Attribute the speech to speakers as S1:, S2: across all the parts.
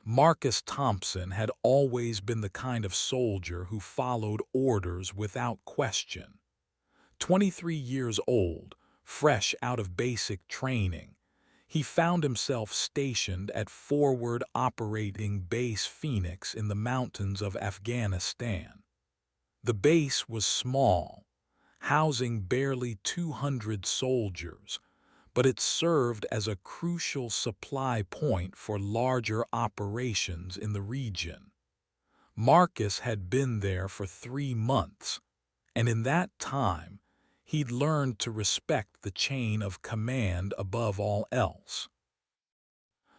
S1: Marcus Thompson had always been the kind of soldier who followed orders without question. 23 years old, fresh out of basic training, he found himself stationed at Forward Operating Base Phoenix in the mountains of Afghanistan. The base was small, housing barely 200 soldiers, but it served as a crucial supply point for larger operations in the region. Marcus had been there for 3 months, and in that time, he'd learned to respect the chain of command above all else.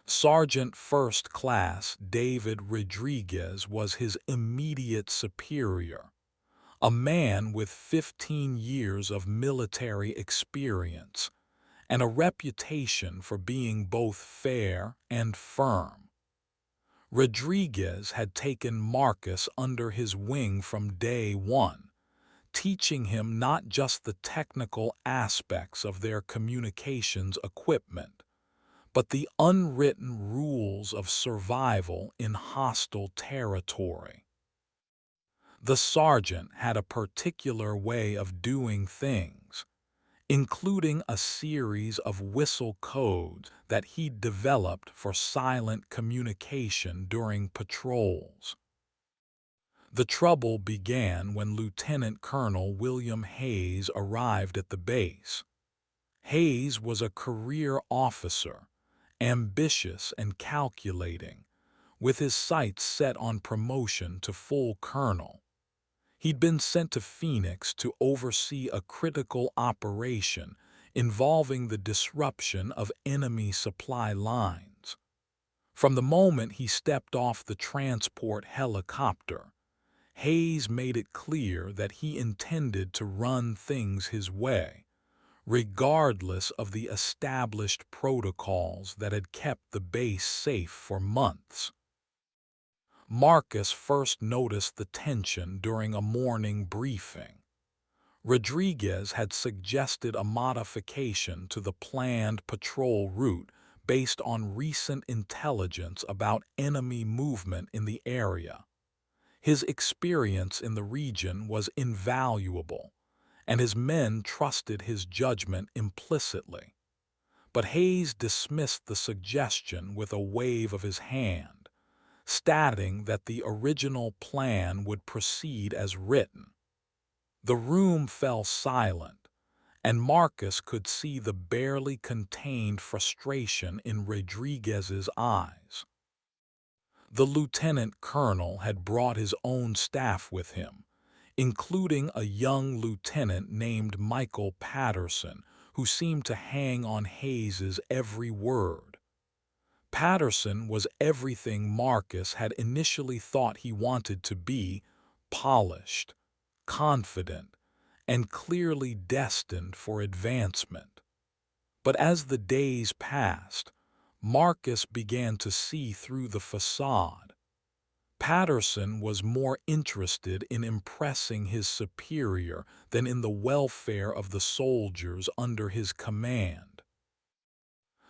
S1: Sergeant First Class David Rodriguez was his immediate superior, a man with 15 years of military experience and a reputation for being both fair and firm. Rodriguez had taken Marcus under his wing from day one, teaching him not just the technical aspects of their communications equipment, but the unwritten rules of survival in hostile territory. The sergeant had a particular way of doing things, including a series of whistle codes that he'd developed for silent communication during patrols. The trouble began when Lieutenant Colonel William Hayes arrived at the base. Hayes was a career officer, ambitious and calculating, with his sights set on promotion to full colonel. He'd been sent to Phoenix to oversee a critical operation involving the disruption of enemy supply lines. From the moment he stepped off the transport helicopter, Hayes made it clear that he intended to run things his way, regardless of the established protocols that had kept the base safe for months. Marcus first noticed the tension during a morning briefing. Rodriguez had suggested a modification to the planned patrol route based on recent intelligence about enemy movement in the area. His experience in the region was invaluable, and his men trusted his judgment implicitly. But Hayes dismissed the suggestion with a wave of his hand, stating that the original plan would proceed as written. The room fell silent, and Marcus could see the barely contained frustration in Rodriguez's eyes. The lieutenant colonel had brought his own staff with him, including a young lieutenant named Michael Patterson, who seemed to hang on Hayes's every word. Patterson was everything Marcus had initially thought he wanted to be: polished, confident, and clearly destined for advancement. But as the days passed, Marcus began to see through the facade. Patterson was more interested in impressing his superior than in the welfare of the soldiers under his command.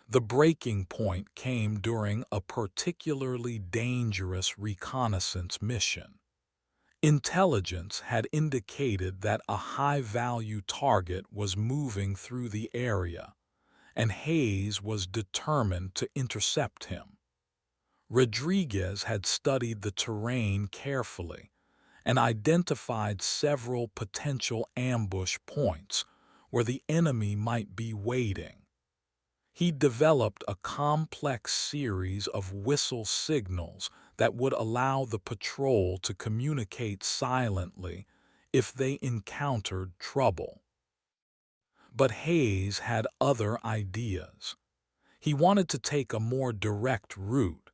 S1: The breaking point came during a particularly dangerous reconnaissance mission. Intelligence had indicated that a high-value target was moving through the area, and Hayes was determined to intercept him. Rodriguez had studied the terrain carefully and identified several potential ambush points where the enemy might be waiting. He developed a complex series of whistle signals that would allow the patrol to communicate silently if they encountered trouble. But Hayes had other ideas. He wanted to take a more direct route,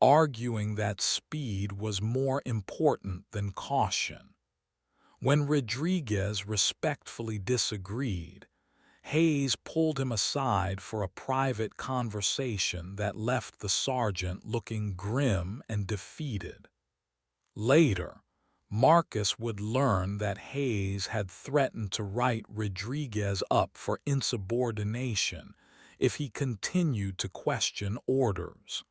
S1: arguing that speed was more important than caution. When Rodriguez respectfully disagreed, Hayes pulled him aside for a private conversation that left the sergeant looking grim and defeated. Later, Marcus would learn that Hayes had threatened to write Rodriguez up for insubordination if he continued to question orders.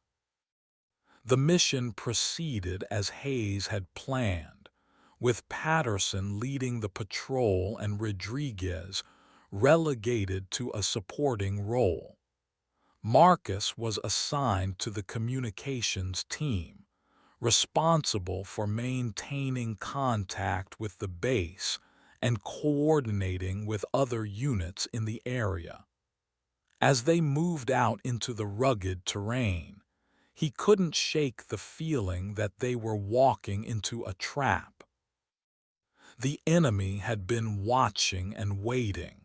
S1: The mission proceeded as Hayes had planned, with Patterson leading the patrol and Rodriguez relegated to a supporting role. Marcus was assigned to the communications team, responsible for maintaining contact with the base and coordinating with other units in the area. As they moved out into the rugged terrain, he couldn't shake the feeling that they were walking into a trap. The enemy had been watching and waiting.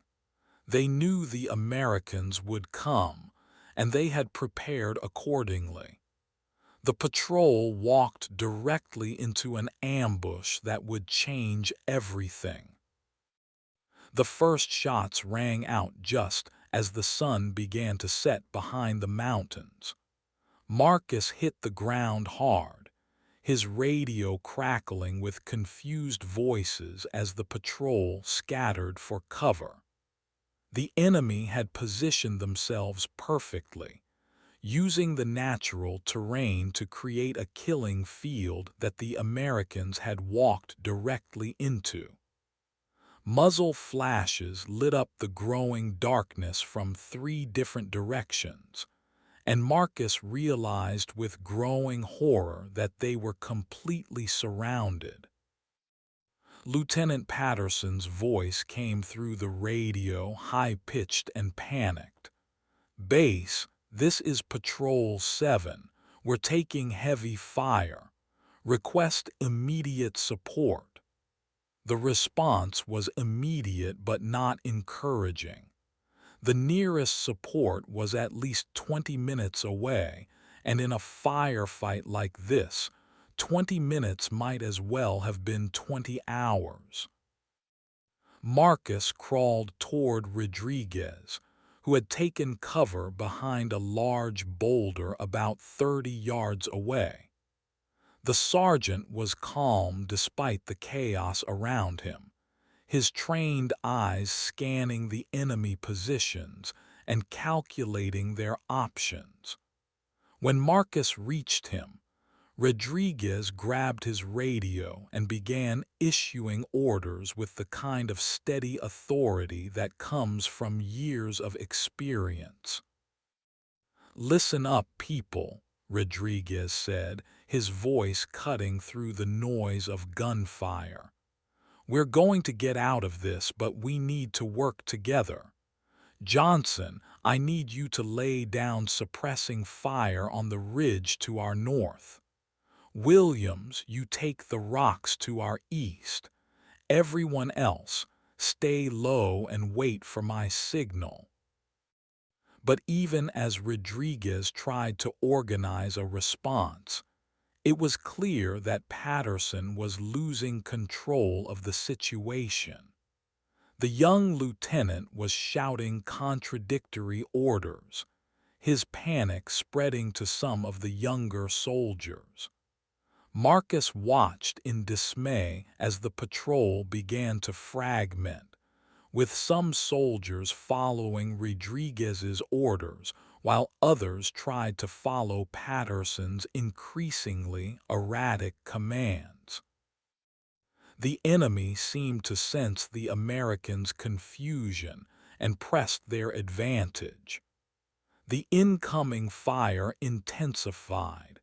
S1: They knew the Americans would come, and they had prepared accordingly. The patrol walked directly into an ambush that would change everything. The first shots rang out just as the sun began to set behind the mountains. Marcus hit the ground hard, his radio crackling with confused voices as the patrol scattered for cover. The enemy had positioned themselves perfectly, using the natural terrain to create a killing field that the Americans had walked directly into. Muzzle flashes lit up the growing darkness from 3 different directions, and Marcus realized with growing horror that they were completely surrounded. Lieutenant Patterson's voice came through the radio, high-pitched and panicked. "Base, this is Patrol 7. We're taking heavy fire. Request immediate support." The response was immediate but not encouraging. The nearest support was at least 20 minutes away, and in a firefight like this, 20 minutes might as well have been 20 hours. Marcus crawled toward Rodriguez, who had taken cover behind a large boulder about 30 yards away. The sergeant was calm despite the chaos around him, his trained eyes scanning the enemy positions and calculating their options. When Marcus reached him, Rodriguez grabbed his radio and began issuing orders with the kind of steady authority that comes from years of experience. "Listen up, people," Rodriguez said, his voice cutting through the noise of gunfire. "We're going to get out of this, but we need to work together. Johnson, I need you to lay down suppressing fire on the ridge to our north. Williams, you take the rocks to our east. Everyone else, stay low and wait for my signal." But even as Rodriguez tried to organize a response, it was clear that Patterson was losing control of the situation. The young lieutenant was shouting contradictory orders, his panic spreading to some of the younger soldiers. Marcus watched in dismay as the patrol began to fragment, with some soldiers following Rodriguez's orders while others tried to follow Patterson's increasingly erratic commands. The enemy seemed to sense the Americans' confusion and pressed their advantage. The incoming fire intensified,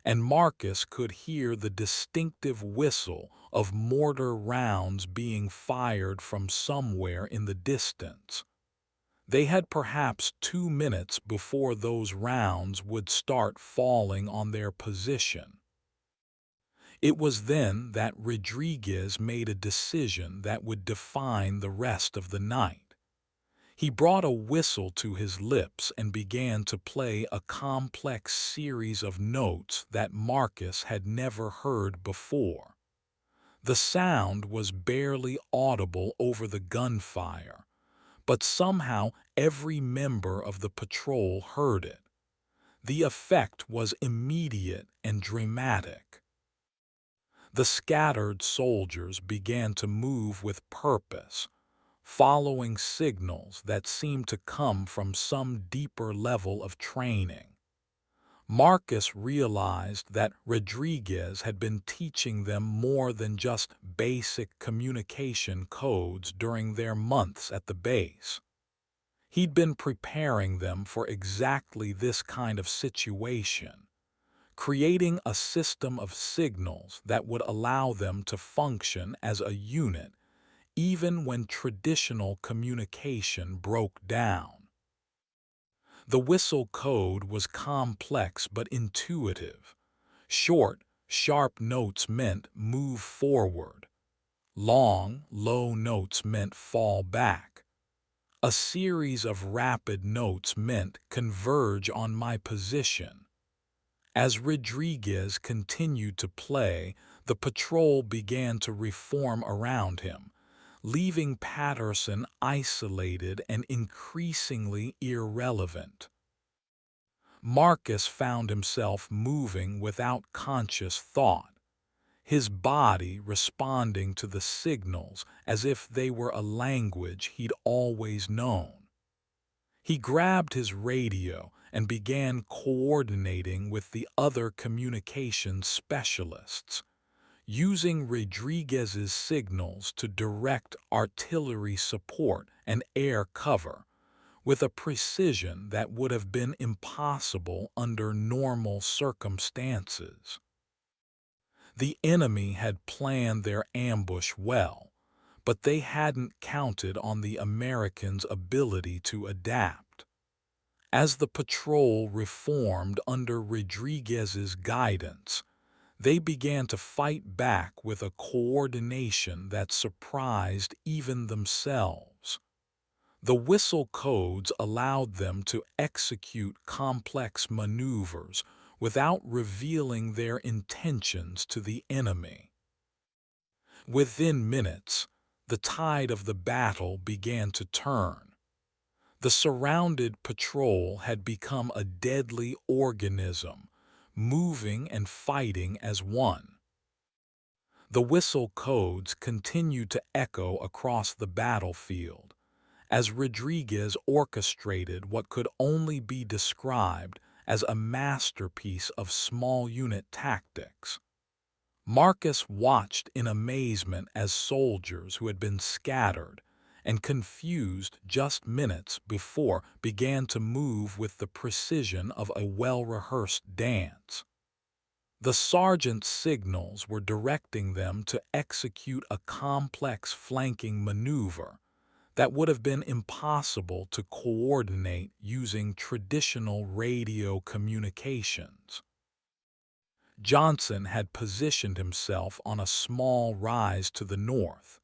S1: and Marcus could hear the distinctive whistle of mortar rounds being fired from somewhere in the distance. They had perhaps 2 minutes before those rounds would start falling on their position. It was then that Rodriguez made a decision that would define the rest of the night. He brought a whistle to his lips and began to play a complex series of notes that Marcus had never heard before. The sound was barely audible over the gunfire, but somehow every member of the patrol heard it. The effect was immediate and dramatic. The scattered soldiers began to move with purpose, following signals that seemed to come from some deeper level of training. Marcus realized that Rodriguez had been teaching them more than just basic communication codes during their months at the base. He'd been preparing them for exactly this kind of situation, creating a system of signals that would allow them to function as a unit even when traditional communication broke down. The whistle code was complex but intuitive. Short, sharp notes meant move forward. Long, low notes meant fall back. A series of rapid notes meant converge on my position. As Rodriguez continued to play, the patrol began to reform around him, leaving Patterson isolated and increasingly irrelevant. Marcus found himself moving without conscious thought, his body responding to the signals as if they were a language he'd always known. He grabbed his radio and began coordinating with the other communications specialists, using Rodriguez's signals to direct artillery support and air cover with a precision that would have been impossible under normal circumstances. The enemy had planned their ambush well, but they hadn't counted on the Americans' ability to adapt. As the patrol reformed under Rodriguez's guidance, they began to fight back with a coordination that surprised even themselves. The whistle codes allowed them to execute complex maneuvers without revealing their intentions to the enemy. Within minutes, the tide of the battle began to turn. The surrounded patrol had become a deadly organism, moving and fighting as one. The whistle codes continued to echo across the battlefield as Rodriguez orchestrated what could only be described as a masterpiece of small unit tactics. Marcus watched in amazement as soldiers who had been scattered and confused just minutes before began to move with the precision of a well-rehearsed dance. The sergeant's signals were directing them to execute a complex flanking maneuver that would have been impossible to coordinate using traditional radio communications. Johnson had positioned himself on a small rise to the north,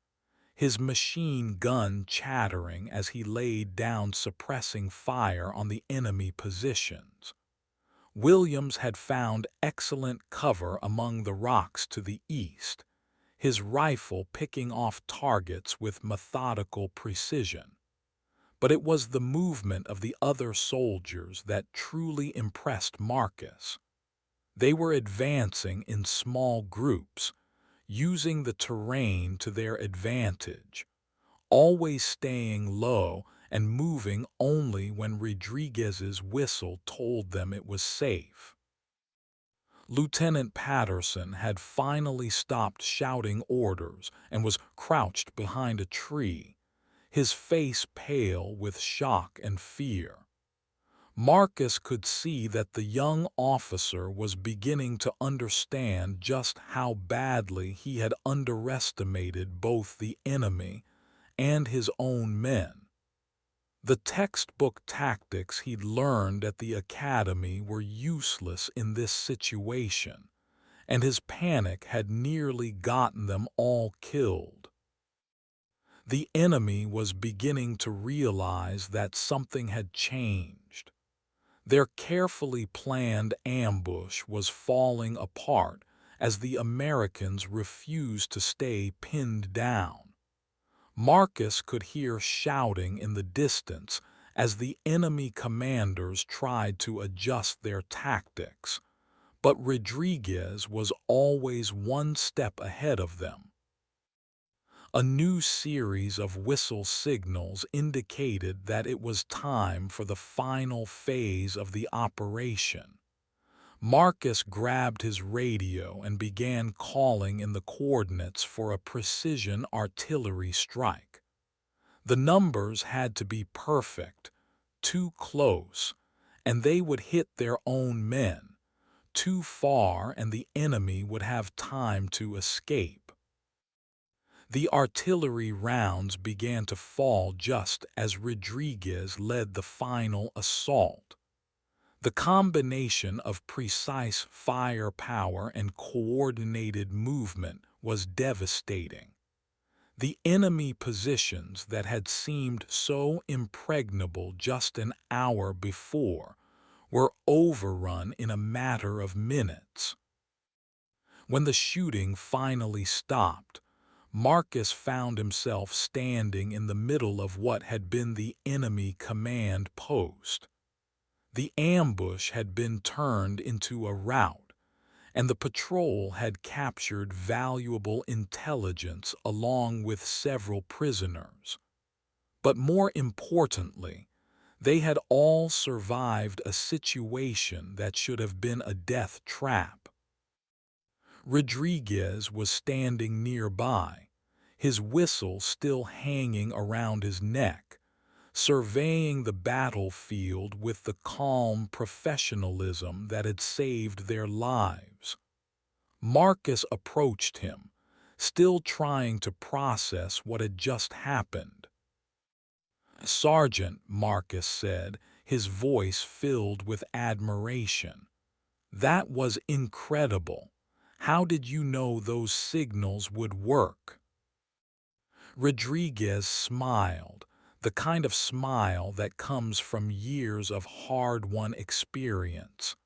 S1: his machine gun chattering as he laid down suppressing fire on the enemy positions. Williams had found excellent cover among the rocks to the east, his rifle picking off targets with methodical precision. But it was the movement of the other soldiers that truly impressed Marcus. They were advancing in small groups, using the terrain to their advantage, always staying low and moving only when Rodriguez's whistle told them it was safe. Lieutenant Patterson had finally stopped shouting orders and was crouched behind a tree, his face pale with shock and fear. Marcus could see that the young officer was beginning to understand just how badly he had underestimated both the enemy and his own men. The textbook tactics he'd learned at the academy were useless in this situation, and his panic had nearly gotten them all killed. The enemy was beginning to realize that something had changed. Their carefully planned ambush was falling apart as the Americans refused to stay pinned down. Marcus could hear shouting in the distance as the enemy commanders tried to adjust their tactics, but Rodriguez was always one step ahead of them. A new series of whistle signals indicated that it was time for the final phase of the operation. Marcus grabbed his radio and began calling in the coordinates for a precision artillery strike. The numbers had to be perfect, too close, and they would hit their own men. Too far and the enemy would have time to escape. The artillery rounds began to fall just as Rodriguez led the final assault. The combination of precise firepower and coordinated movement was devastating. The enemy positions that had seemed so impregnable just an hour before were overrun in a matter of minutes. When the shooting finally stopped, Marcus found himself standing in the middle of what had been the enemy command post. The ambush had been turned into a rout, and the patrol had captured valuable intelligence along with several prisoners. But more importantly, they had all survived a situation that should have been a death trap. Rodriguez was standing nearby, his whistle still hanging around his neck, surveying the battlefield with the calm professionalism that had saved their lives. Marcus approached him, still trying to process what had just happened. "Sergeant," Marcus said, his voice filled with admiration. "That was incredible. How did you know those signals would work?" Rodriguez smiled, the kind of smile that comes from years of hard-won experience.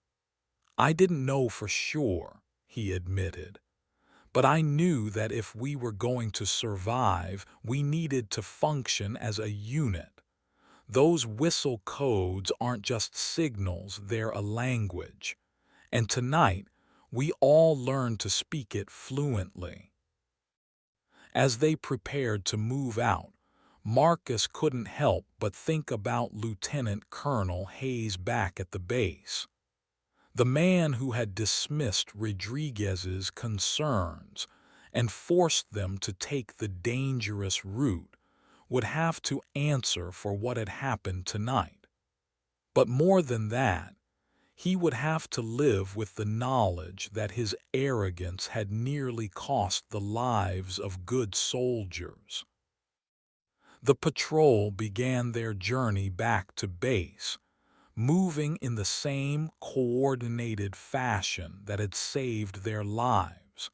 S1: "I didn't know for sure," he admitted, "but I knew that if we were going to survive, we needed to function as a unit. Those whistle codes aren't just signals, they're a language. And tonight, we all learned to speak it fluently." As they prepared to move out, Marcus couldn't help but think about Lieutenant Colonel Hayes back at the base. The man who had dismissed Rodriguez's concerns and forced them to take the dangerous route would have to answer for what had happened tonight. But more than that, he would have to live with the knowledge that his arrogance had nearly cost the lives of good soldiers. The patrol began their journey back to base, moving in the same coordinated fashion that had saved their lives.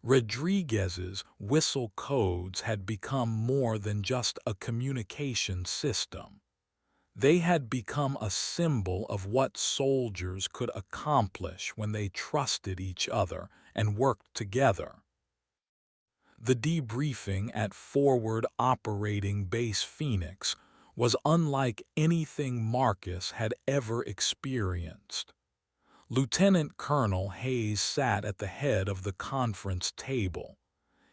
S1: Rodriguez's whistle codes had become more than just a communication system. They had become a symbol of what soldiers could accomplish when they trusted each other and worked together. The debriefing at Forward Operating Base Phoenix was unlike anything Marcus had ever experienced. Lieutenant Colonel Hayes sat at the head of the conference table,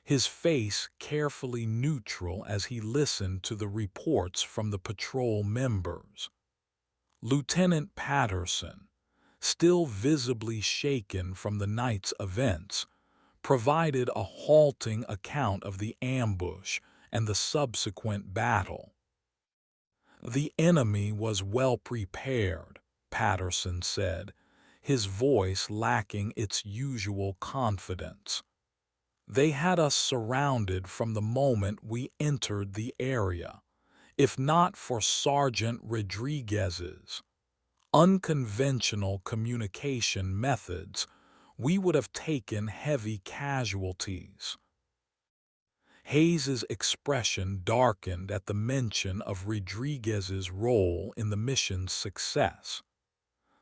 S1: his face carefully neutral as he listened to the reports from the patrol members. Lieutenant Patterson, still visibly shaken from the night's events, provided a halting account of the ambush and the subsequent battle. "The enemy was well prepared," Patterson said, his voice lacking its usual confidence. "They had us surrounded from the moment we entered the area. If not for Sergeant Rodriguez's unconventional communication methods, we would have taken heavy casualties." Hayes's expression darkened at the mention of Rodriguez's role in the mission's success.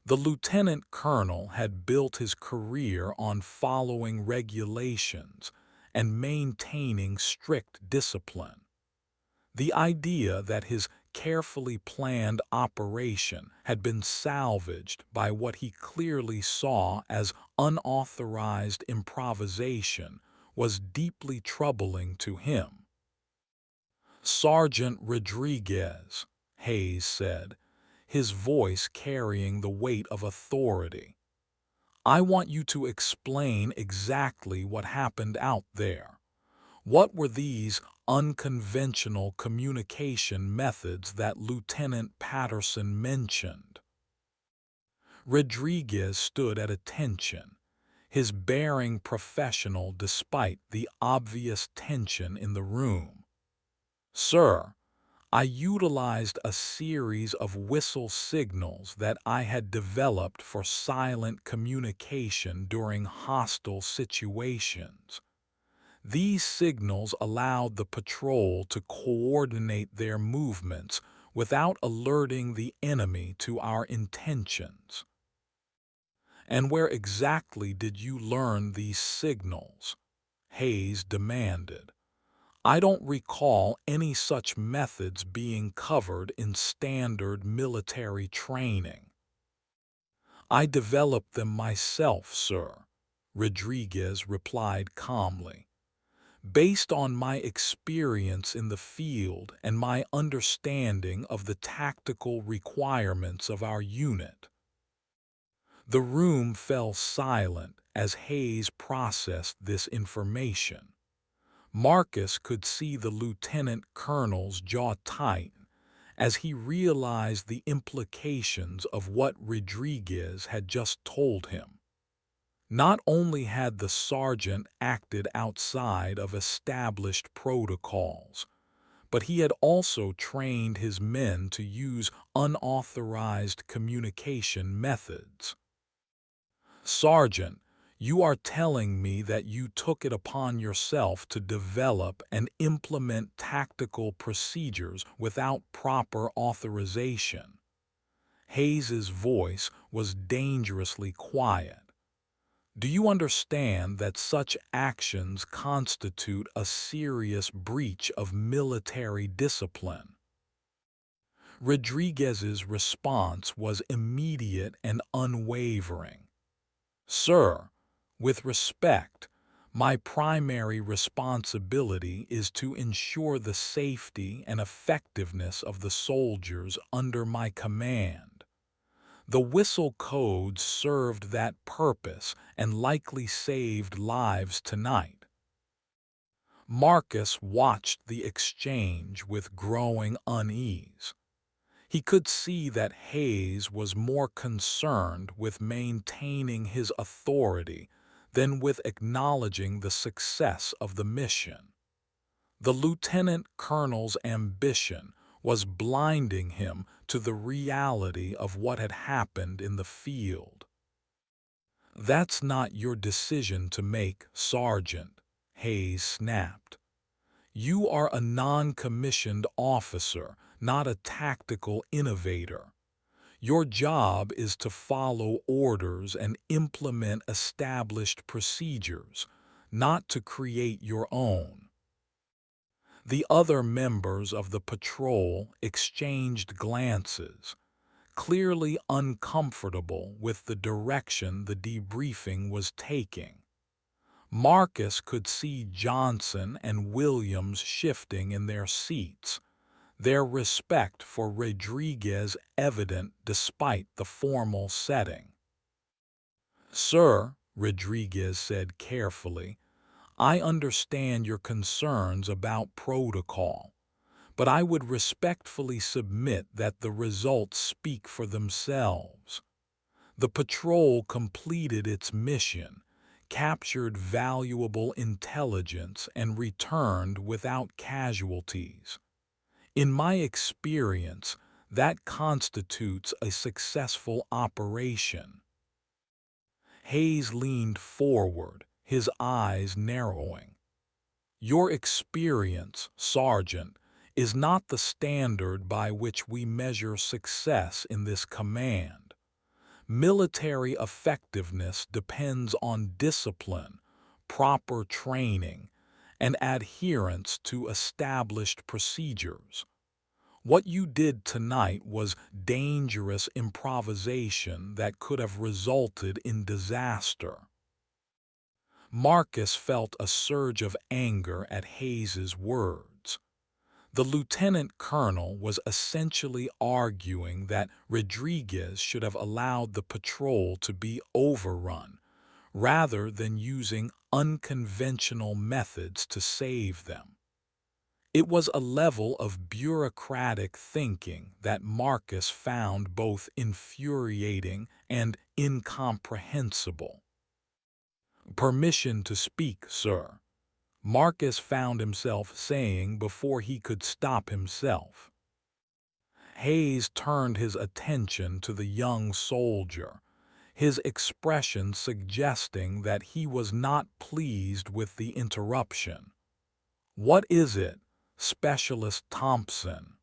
S1: The lieutenant colonel had built his career on following regulations and maintaining strict discipline. The idea that his carefully planned operation had been salvaged by what he clearly saw as unauthorized improvisation was deeply troubling to him. "Sergeant Rodriguez," Hayes said, his voice carrying the weight of authority, I want you to explain exactly what happened out there. What were these unconventional communication methods that Lieutenant Patterson mentioned? Rodriguez stood at attention, his bearing professional despite the obvious tension in the room. Sir, I utilized a series of whistle signals that I had developed for silent communication during hostile situations. These signals allowed the patrol to coordinate their movements without alerting the enemy to our intentions. And where exactly did you learn these signals? Hayes demanded. I don't recall any such methods being covered in standard military training. I developed them myself, sir, Rodriguez replied calmly, based on my experience in the field and my understanding of the tactical requirements of our unit. The room fell silent as Hayes processed this information. Marcus could see the lieutenant colonel's jaw tighten as he realized the implications of what Rodriguez had just told him. Not only had the sergeant acted outside of established protocols, but he had also trained his men to use unauthorized communication methods. Sergeant, you are telling me that you took it upon yourself to develop and implement tactical procedures without proper authorization. Hayes's voice was dangerously quiet. Do you understand that such actions constitute a serious breach of military discipline? Rodriguez's response was immediate and unwavering. Sir, with respect, my primary responsibility is to ensure the safety and effectiveness of the soldiers under my command. The whistle codes served that purpose and likely saved lives tonight. Marcus watched the exchange with growing unease. He could see that Hayes was more concerned with maintaining his authority than with acknowledging the success of the mission. The lieutenant colonel's ambition was blinding him to the reality of what had happened in the field. That's not your decision to make, Sergeant, Hayes snapped. You are a non-commissioned officer, not a tactical innovator. Your job is to follow orders and implement established procedures, not to create your own. The other members of the patrol exchanged glances, clearly uncomfortable with the direction the debriefing was taking. Marcus could see Johnson and Williams shifting in their seats, their respect for Rodriguez evident despite the formal setting. Sir, Rodriguez said carefully, I understand your concerns about protocol, but I would respectfully submit that the results speak for themselves. The patrol completed its mission, captured valuable intelligence, and returned without casualties. In my experience, that constitutes a successful operation. Hayes leaned forward, his eyes narrowing. Your experience, Sergeant, is not the standard by which we measure success in this command. Military effectiveness depends on discipline, proper training, and adherence to established procedures. What you did tonight was dangerous improvisation that could have resulted in disaster. Marcus felt a surge of anger at Hayes's words. The lieutenant colonel was essentially arguing that Rodriguez should have allowed the patrol to be overrun, rather than using unconventional methods to save them. It was a level of bureaucratic thinking that Marcus found both infuriating and incomprehensible. "Permission to speak, sir," Marcus found himself saying before he could stop himself. Hayes turned his attention to the young soldier, his expression suggesting that he was not pleased with the interruption. "What is it, Specialist Thompson?"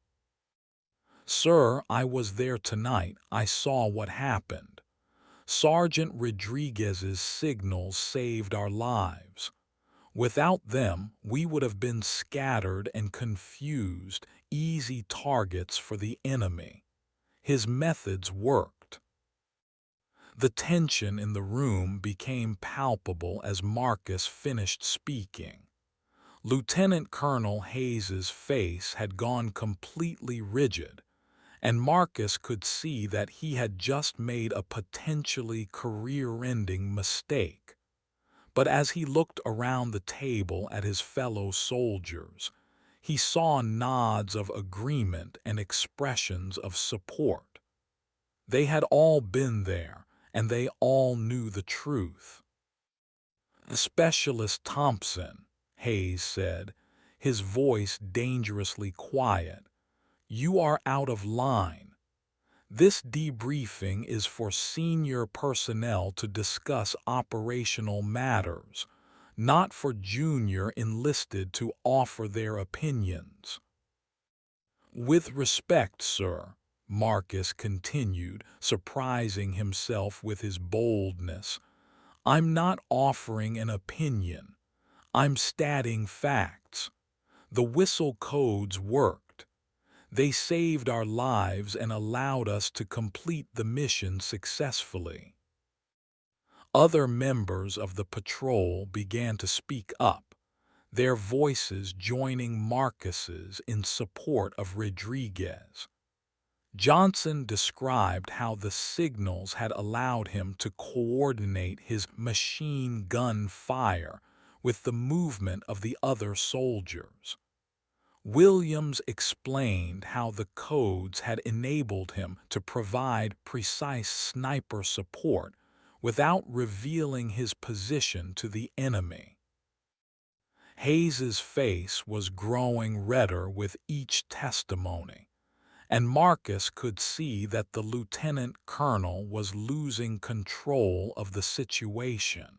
S1: "Sir, I was there tonight. I saw what happened. Sergeant Rodriguez's signals saved our lives. Without them, we would have been scattered and confused, easy targets for the enemy. His methods worked." The tension in the room became palpable as Marcus finished speaking. Lieutenant Colonel Hayes's face had gone completely rigid, and Marcus could see that he had just made a potentially career-ending mistake. But as he looked around the table at his fellow soldiers, he saw nods of agreement and expressions of support. They had all been there, and they all knew the truth. "Specialist Thompson," Hayes said, his voice dangerously quiet, "you are out of line. This debriefing is for senior personnel to discuss operational matters, not for junior enlisted to offer their opinions." "With respect, sir," Marcus continued, surprising himself with his boldness, "I'm not offering an opinion. I'm stating facts. The whistle codes worked. They saved our lives and allowed us to complete the mission successfully." Other members of the patrol began to speak up, their voices joining Marcus's in support of Rodriguez. Johnson described how the signals had allowed him to coordinate his machine gun fire with the movement of the other soldiers. Williams explained how the codes had enabled him to provide precise sniper support without revealing his position to the enemy. Hayes's face was growing redder with each testimony, and Marcus could see that the lieutenant colonel was losing control of the situation.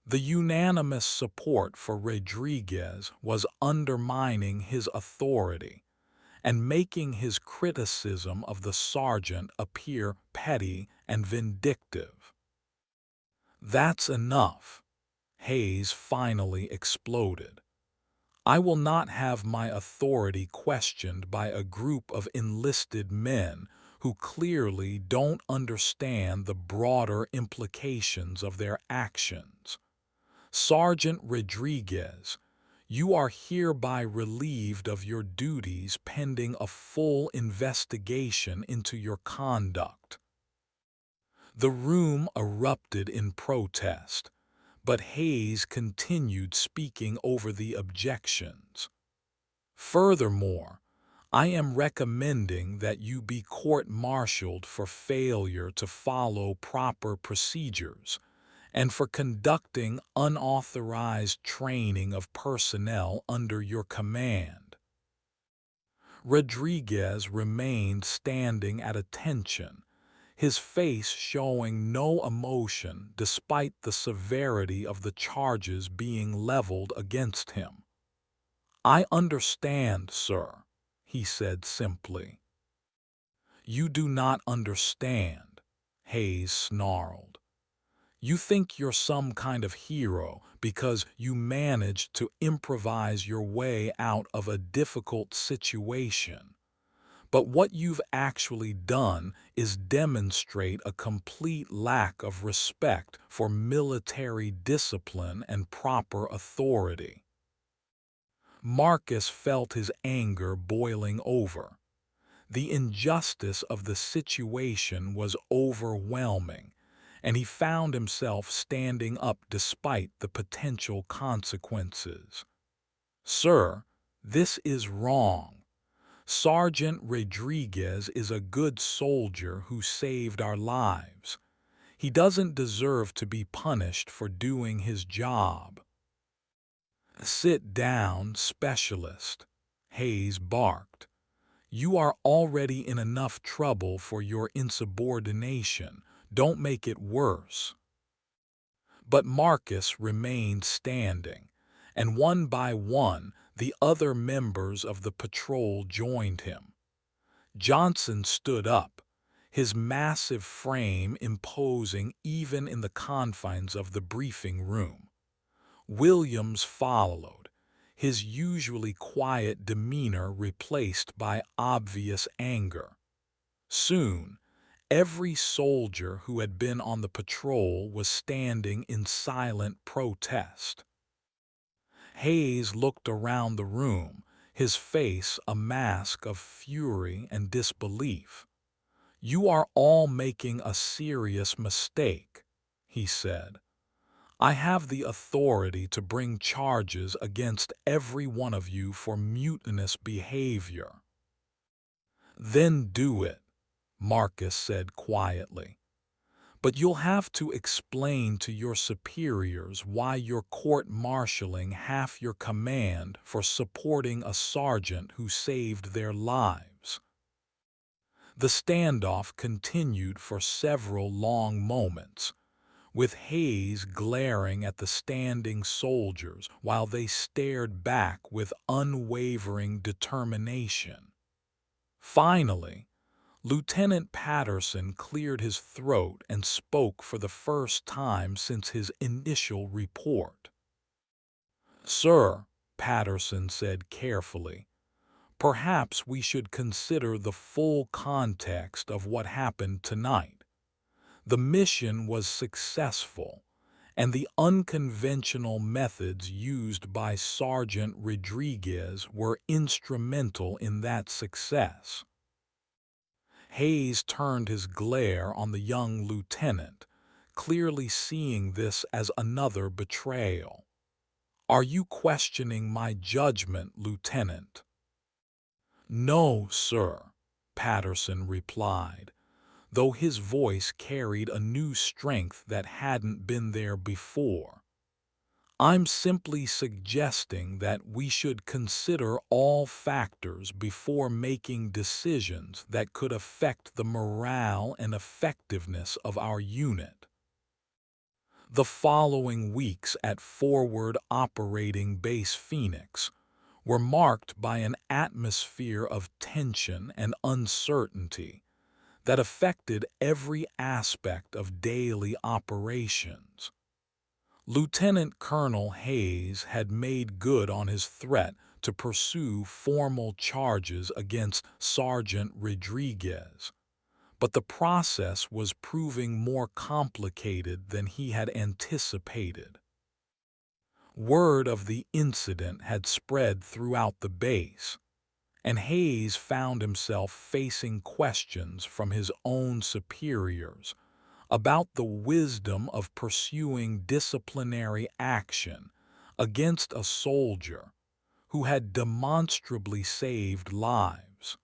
S1: The unanimous support for Rodriguez was undermining his authority and making his criticism of the sergeant appear petty and vindictive. "That's enough," Hayes finally exploded. "I will not have my authority questioned by a group of enlisted men who clearly don't understand the broader implications of their actions. Sergeant Rodriguez, you are hereby relieved of your duties pending a full investigation into your conduct." The room erupted in protest, but Hayes continued speaking over the objections. "Furthermore, I am recommending that you be court-martialed for failure to follow proper procedures and for conducting unauthorized training of personnel under your command." Rodriguez remained standing at attention, his face showing no emotion despite the severity of the charges being leveled against him. "I understand, sir," he said simply. "You do not understand," Hayes snarled. "You think you're some kind of hero because you managed to improvise your way out of a difficult situation. But what you've actually done is demonstrate a complete lack of respect for military discipline and proper authority." Marcus felt his anger boiling over. The injustice of the situation was overwhelming, and he found himself standing up despite the potential consequences. "Sir, this is wrong. Sergeant Rodriguez is a good soldier who saved our lives. He doesn't deserve to be punished for doing his job." "Sit down, specialist," Hayes barked. "You are already in enough trouble for your insubordination. Don't make it worse." But Marcus remained standing, and one by one the other members of the patrol joined him. Johnson stood up, his massive frame imposing even in the confines of the briefing room. Williams followed, his usually quiet demeanor replaced by obvious anger. Soon, every soldier who had been on the patrol was standing in silent protest. Hayes looked around the room, his face a mask of fury and disbelief. "You are all making a serious mistake," he said. "I have the authority to bring charges against every one of you for mutinous behavior." "Then do it," Marcus said quietly. "But you'll have to explain to your superiors why you're court-martialing half your command for supporting a sergeant who saved their lives." The standoff continued for several long moments, with Hayes glaring at the standing soldiers while they stared back with unwavering determination. Finally, Lieutenant Patterson cleared his throat and spoke for the first time since his initial report. "Sir," Patterson said carefully, "perhaps we should consider the full context of what happened tonight. The mission was successful, and the unconventional methods used by Sergeant Rodriguez were instrumental in that success." Hayes turned his glare on the young lieutenant, clearly seeing this as another betrayal. "Are you questioning my judgment, Lieutenant?" "No, sir," Patterson replied, though his voice carried a new strength that hadn't been there before. "I'm simply suggesting that we should consider all factors before making decisions that could affect the morale and effectiveness of our unit." The following weeks at Forward Operating Base Phoenix were marked by an atmosphere of tension and uncertainty that affected every aspect of daily operations. Lieutenant Colonel Hayes had made good on his threat to pursue formal charges against Sergeant Rodriguez, but the process was proving more complicated than he had anticipated. Word of the incident had spread throughout the base, and Hayes found himself facing questions from his own superiors about the wisdom of pursuing disciplinary action against a soldier who had demonstrably saved lives.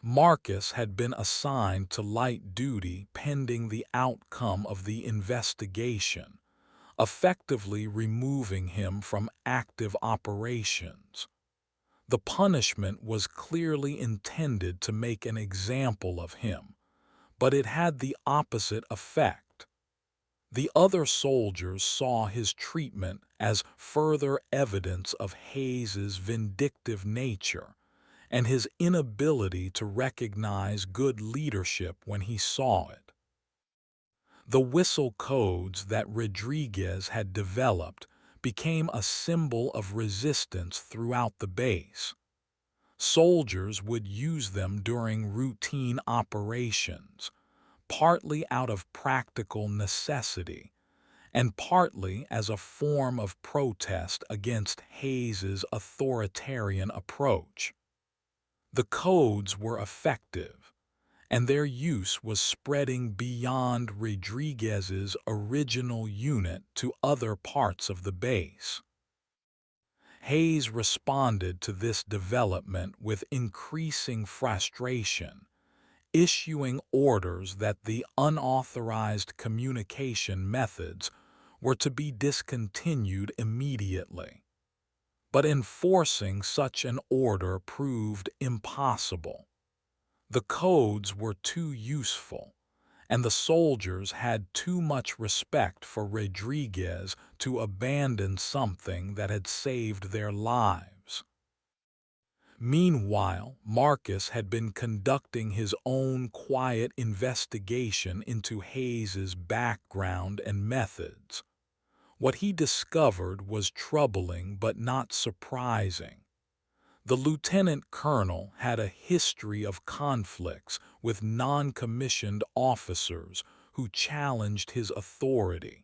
S1: Marcus had been assigned to light duty pending the outcome of the investigation, effectively removing him from active operations. The punishment was clearly intended to make an example of him, but it had the opposite effect. The other soldiers saw his treatment as further evidence of Hayes's vindictive nature and his inability to recognize good leadership when he saw it. The whistle codes that Rodriguez had developed became a symbol of resistance throughout the base. Soldiers would use them during routine operations, partly out of practical necessity, and partly as a form of protest against Hayes's authoritarian approach. The codes were effective, and their use was spreading beyond Rodriguez's original unit to other parts of the base. Hayes responded to this development with increasing frustration, issuing orders that the unauthorized communication methods were to be discontinued immediately. But enforcing such an order proved impossible. The codes were too useful, and the soldiers had too much respect for Rodriguez to abandon something that had saved their lives. Meanwhile, Marcus had been conducting his own quiet investigation into Hayes's background and methods. What he discovered was troubling but not surprising. The lieutenant colonel had a history of conflicts with non-commissioned officers who challenged his authority.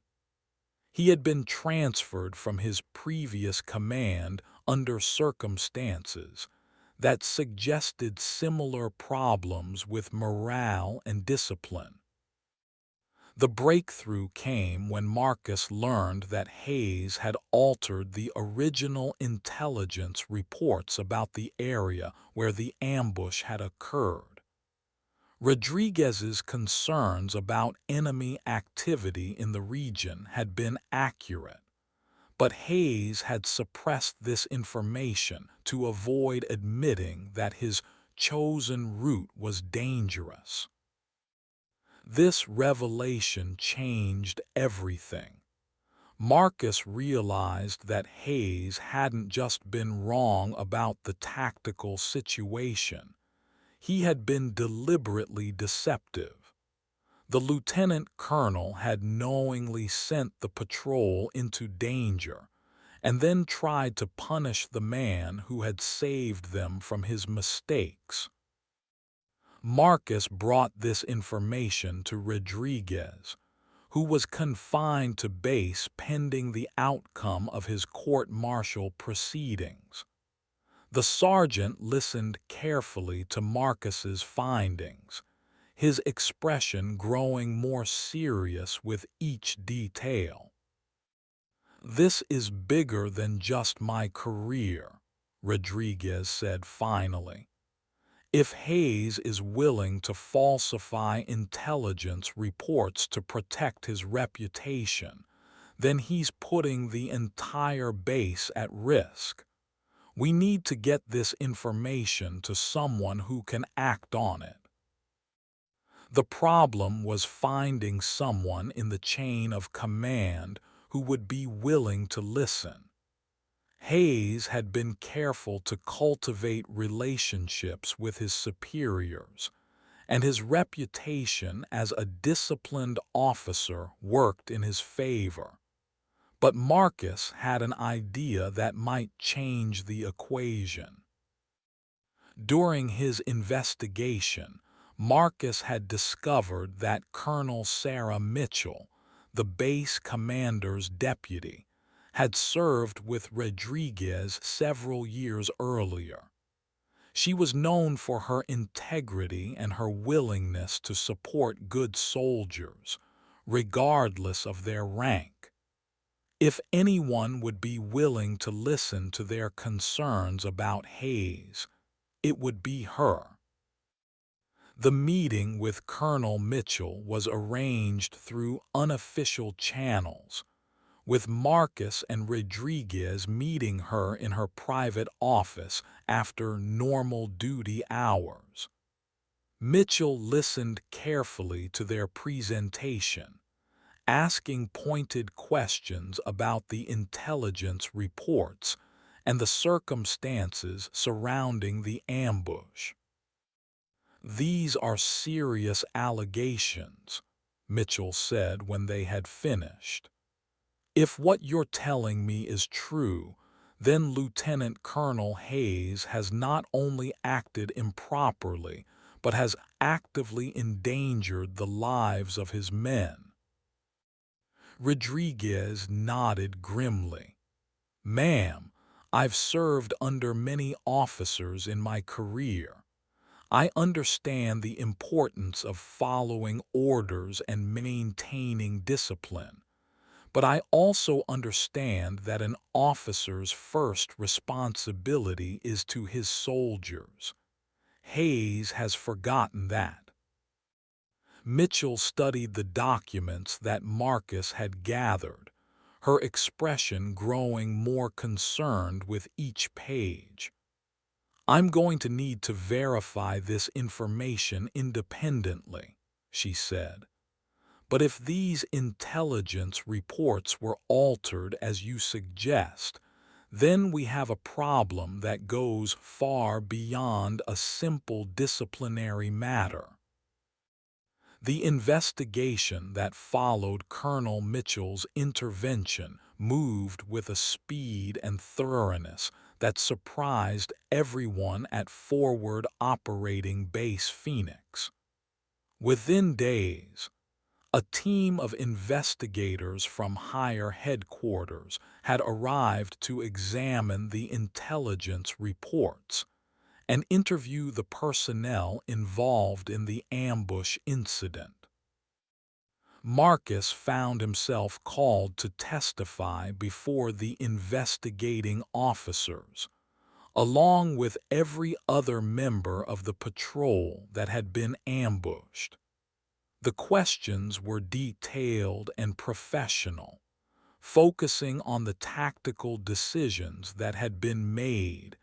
S1: He had been transferred from his previous command under circumstances that suggested similar problems with morale and discipline. The breakthrough came when Marcus learned that Hayes had altered the original intelligence reports about the area where the ambush had occurred. Rodriguez's concerns about enemy activity in the region had been accurate, but Hayes had suppressed this information to avoid admitting that his chosen route was dangerous. This revelation changed everything. Marcus realized that Hayes hadn't just been wrong about the tactical situation. He had been deliberately deceptive. The lieutenant colonel had knowingly sent the patrol into danger and then tried to punish the man who had saved them from his mistakes. Marcus brought this information to Rodriguez, who was confined to base pending the outcome of his court-martial proceedings. The sergeant listened carefully to Marcus's findings, his expression growing more serious with each detail. "This is bigger than just my career," Rodriguez said finally. "If Hayes is willing to falsify intelligence reports to protect his reputation, then he's putting the entire base at risk. We need to get this information to someone who can act on it." The problem was finding someone in the chain of command who would be willing to listen. Hayes had been careful to cultivate relationships with his superiors, and his reputation as a disciplined officer worked in his favor. But Marcus had an idea that might change the equation. During his investigation, Marcus had discovered that Colonel Sarah Mitchell, the base commander's deputy, had served with Rodriguez several years earlier. She was known for her integrity and her willingness to support good soldiers, regardless of their rank. If anyone would be willing to listen to their concerns about Hayes, it would be her. The meeting with Colonel Mitchell was arranged through unofficial channels, with Marcus and Rodriguez meeting her in her private office after normal duty hours. Mitchell listened carefully to their presentation, asking pointed questions about the intelligence reports and the circumstances surrounding the ambush. "These are serious allegations," Mitchell said when they had finished. "If what you're telling me is true, then Lieutenant Colonel Hayes has not only acted improperly, but has actively endangered the lives of his men." Rodriguez nodded grimly. "Ma'am, I've served under many officers in my career. I understand the importance of following orders and maintaining discipline. But I also understand that an officer's first responsibility is to his soldiers. Hayes has forgotten that." Mitchell studied the documents that Marcus had gathered, her expression growing more concerned with each page. "I'm going to need to verify this information independently," she said. "But if these intelligence reports were altered as you suggest, then we have a problem that goes far beyond a simple disciplinary matter." The investigation that followed Colonel Mitchell's intervention moved with a speed and thoroughness that surprised everyone at Forward Operating Base Phoenix. Within days, a team of investigators from higher headquarters had arrived to examine the intelligence reports and interview the personnel involved in the ambush incident. Marcus found himself called to testify before the investigating officers, along with every other member of the patrol that had been ambushed. The questions were detailed and professional, focusing on the tactical decisions that had been made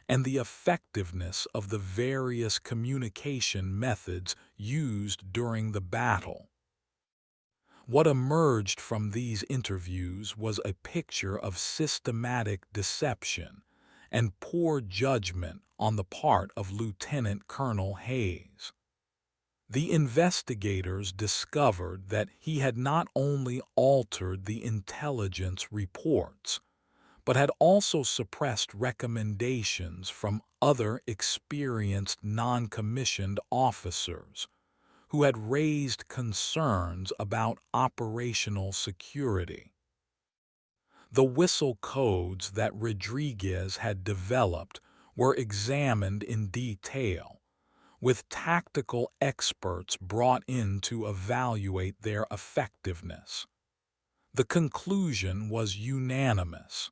S1: and the effectiveness of the various communication methods used during the battle. What emerged from these interviews was a picture of systematic deception and poor judgment on the part of Lieutenant Colonel Hayes. The investigators discovered that he had not only altered the intelligence reports, but had also suppressed recommendations from other experienced non-commissioned officers who had raised concerns about operational security. The whistle codes that Rodriguez had developed were examined in detail, with tactical experts brought in to evaluate their effectiveness. The conclusion was unanimous.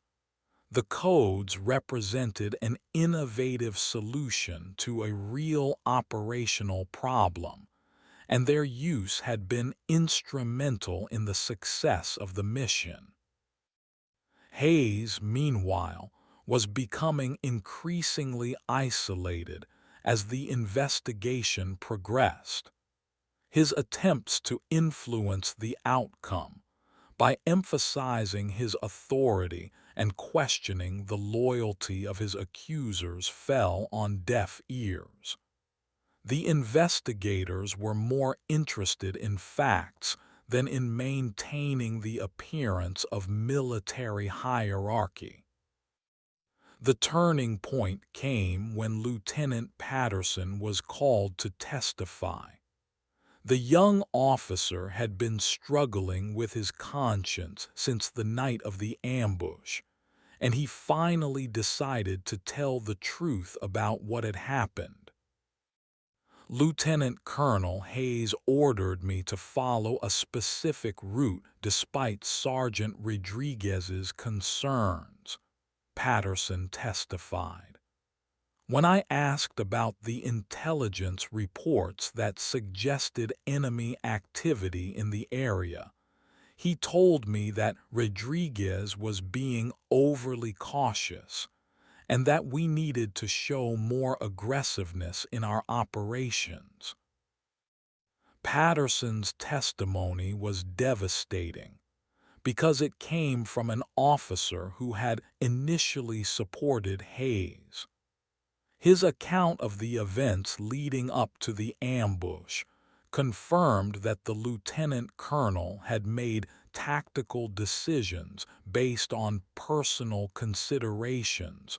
S1: The codes represented an innovative solution to a real operational problem, and their use had been instrumental in the success of the mission. Hayes, meanwhile, was becoming increasingly isolated as the investigation progressed. His attempts to influence the outcome by emphasizing his authority and questioning the loyalty of his accusers fell on deaf ears. The investigators were more interested in facts than in maintaining the appearance of military hierarchy. The turning point came when Lieutenant Patterson was called to testify. The young officer had been struggling with his conscience since the night of the ambush, and he finally decided to tell the truth about what had happened. "Lieutenant Colonel Hayes ordered me to follow a specific route despite Sergeant Rodriguez's concerns," Patterson testified. "When I asked about the intelligence reports that suggested enemy activity in the area, he told me that Rodriguez was being overly cautious and that we needed to show more aggressiveness in our operations." Patterson's testimony was devastating because it came from an officer who had initially supported Hayes. His account of the events leading up to the ambush confirmed that the lieutenant colonel had made tactical decisions based on personal considerations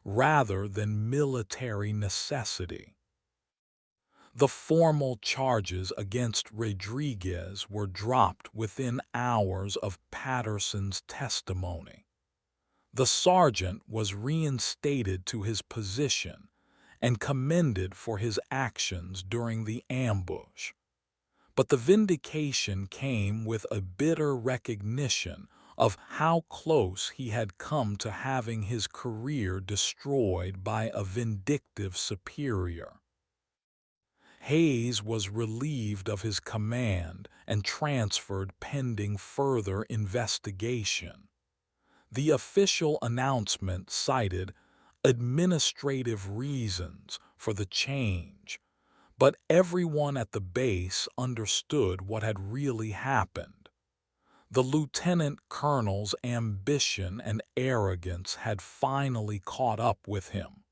S1: rather than military necessity. The formal charges against Rodriguez were dropped within hours of Patterson's testimony. The sergeant was reinstated to his position and commended for his actions during the ambush. But the vindication came with a bitter recognition of how close he had come to having his career destroyed by a vindictive superior. Hayes was relieved of his command and transferred pending further investigation. The official announcement cited administrative reasons for the change, but everyone at the base understood what had really happened. The lieutenant colonel's ambition and arrogance had finally caught up with him.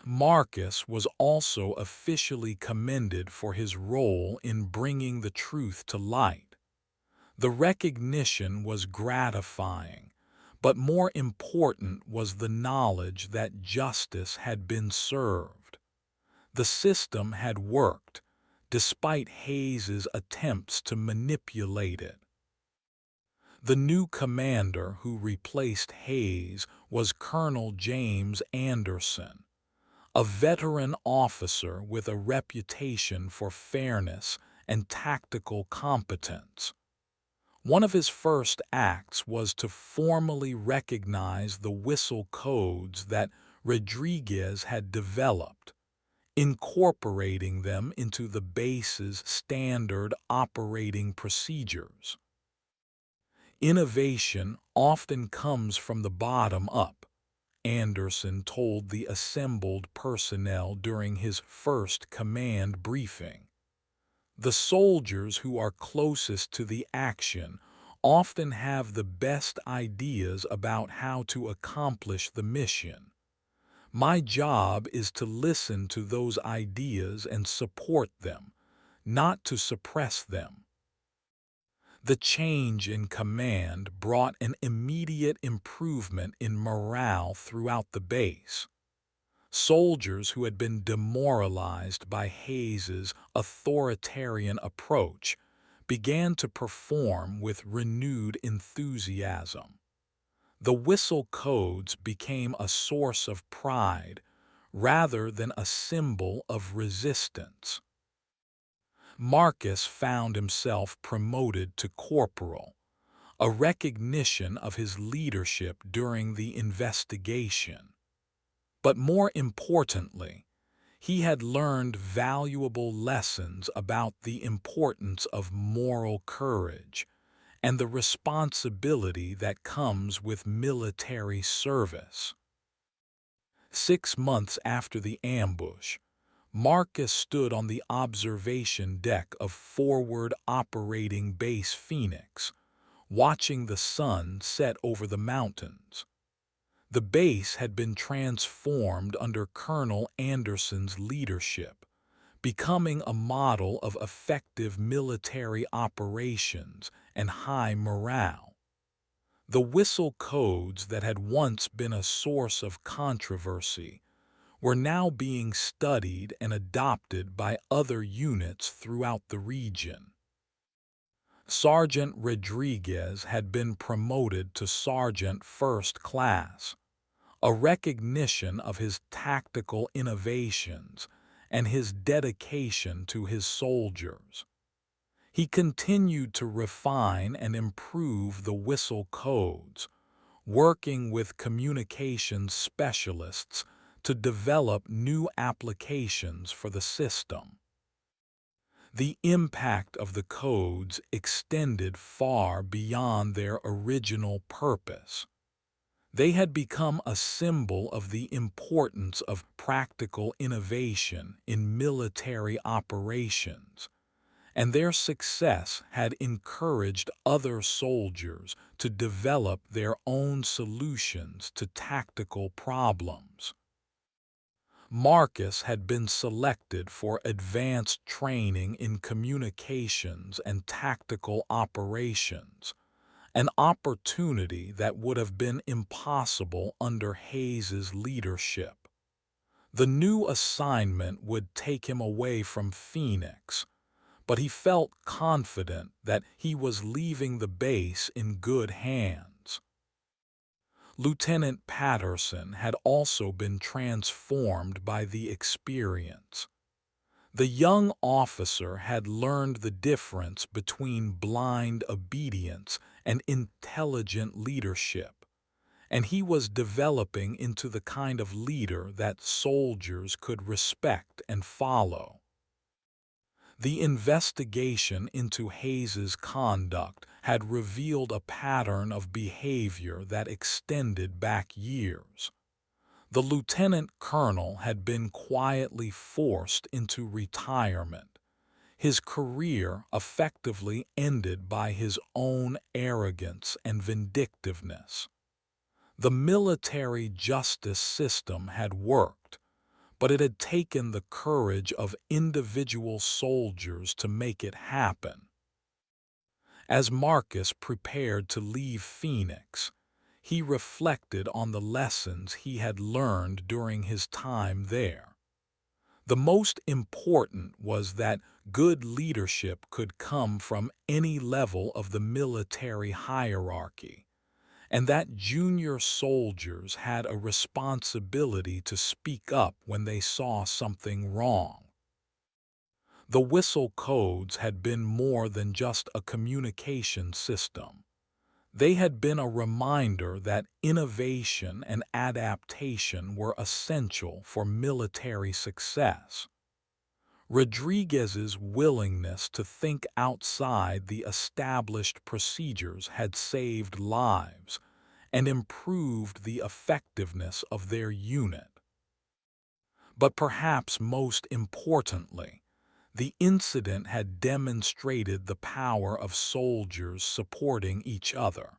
S1: Marcus was also officially commended for his role in bringing the truth to light. The recognition was gratifying, but more important was the knowledge that justice had been served. The system had worked, despite Hayes's attempts to manipulate it. The new commander who replaced Hayes was Colonel James Anderson, a veteran officer with a reputation for fairness and tactical competence. One of his first acts was to formally recognize the whistle codes that Rodriguez had developed, incorporating them into the base's standard operating procedures. Innovation often comes from the bottom up, Anderson told the assembled personnel during his first command briefing. The soldiers who are closest to the action often have the best ideas about how to accomplish the mission. My job is to listen to those ideas and support them, not to suppress them. The change in command brought an immediate improvement in morale throughout the base. Soldiers who had been demoralized by Hayes's authoritarian approach began to perform with renewed enthusiasm. The whistle codes became a source of pride rather than a symbol of resistance. Marcus found himself promoted to corporal, a recognition of his leadership during the investigation. But more importantly, he had learned valuable lessons about the importance of moral courage and the responsibility that comes with military service. 6 months after the ambush, Marcus stood on the observation deck of Forward Operating Base Phoenix, watching the sun set over the mountains. The base had been transformed under Colonel Anderson's leadership, becoming a model of effective military operations and high morale. The whistle codes that had once been a source of controversy were now being studied and adopted by other units throughout the region. Sergeant Rodriguez had been promoted to Sergeant First Class, a recognition of his tactical innovations and his dedication to his soldiers. He continued to refine and improve the whistle codes, working with communications specialists to develop new applications for the system. The impact of the codes extended far beyond their original purpose. They had become a symbol of the importance of practical innovation in military operations, and their success had encouraged other soldiers to develop their own solutions to tactical problems. Marcus had been selected for advanced training in communications and tactical operations, an opportunity that would have been impossible under Hayes's leadership. The new assignment would take him away from Phoenix, but he felt confident that he was leaving the base in good hands. Lieutenant Patterson had also been transformed by the experience. The young officer had learned the difference between blind obedience and intelligent leadership, and he was developing into the kind of leader that soldiers could respect and follow. The investigation into Hayes's conduct had revealed a pattern of behavior that extended back years. The lieutenant colonel had been quietly forced into retirement, his career effectively ended by his own arrogance and vindictiveness. The military justice system had worked, but it had taken the courage of individual soldiers to make it happen. As Marcus prepared to leave Phoenix, he reflected on the lessons he had learned during his time there. The most important was that good leadership could come from any level of the military hierarchy, and that junior soldiers had a responsibility to speak up when they saw something wrong. The whistle codes had been more than just a communication system. They had been a reminder that innovation and adaptation were essential for military success. Rodriguez's willingness to think outside the established procedures had saved lives and improved the effectiveness of their unit. But perhaps most importantly, the incident had demonstrated the power of soldiers supporting each other.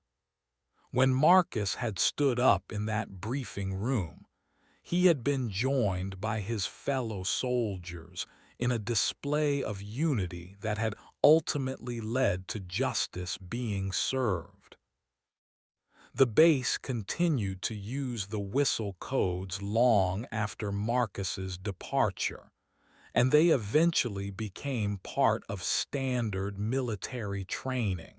S1: When Marcus had stood up in that briefing room, he had been joined by his fellow soldiers in a display of unity that had ultimately led to justice being served. The base continued to use the whistle codes long after Marcus's departure, and they eventually became part of standard military training.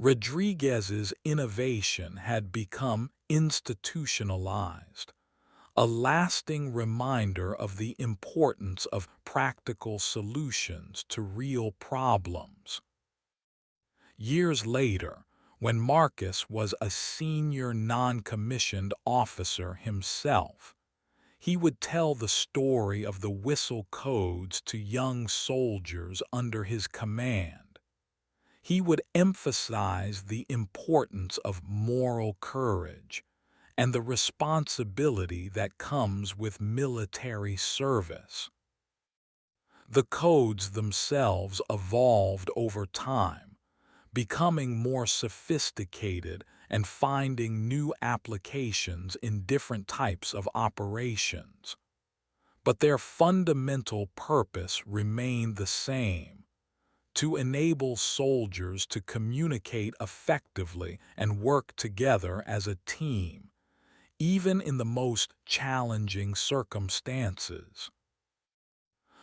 S1: Rodriguez's innovation had become institutionalized, a lasting reminder of the importance of practical solutions to real problems. Years later, when Marcus was a senior non-commissioned officer himself, he would tell the story of the whistle codes to young soldiers under his command. He would emphasize the importance of moral courage and the responsibility that comes with military service. The codes themselves evolved over time, becoming more sophisticated and finding new applications in different types of operations. But their fundamental purpose remained the same: to enable soldiers to communicate effectively and work together as a team, even in the most challenging circumstances.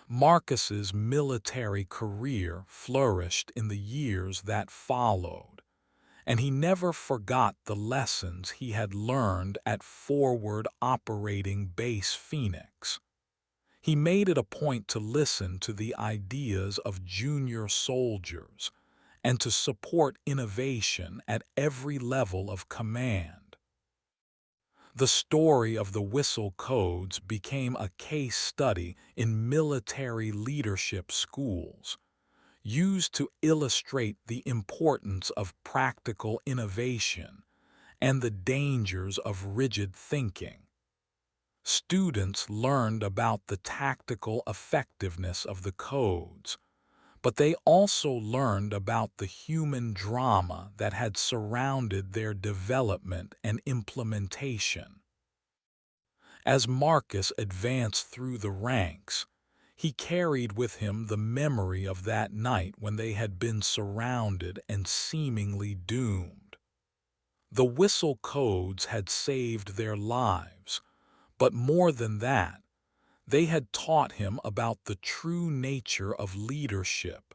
S1: Marcus's military career flourished in the years that followed, and he never forgot the lessons he had learned at Forward Operating Base Phoenix. He made it a point to listen to the ideas of junior soldiers and to support innovation at every level of command. The story of the whistle codes became a case study in military leadership schools, used to illustrate the importance of practical innovation and the dangers of rigid thinking. Students learned about the tactical effectiveness of the codes, but they also learned about the human drama that had surrounded their development and implementation. As Marcus advanced through the ranks, he carried with him the memory of that night when they had been surrounded and seemingly doomed. The whistle codes had saved their lives, but more than that, They had taught him about the true nature of leadership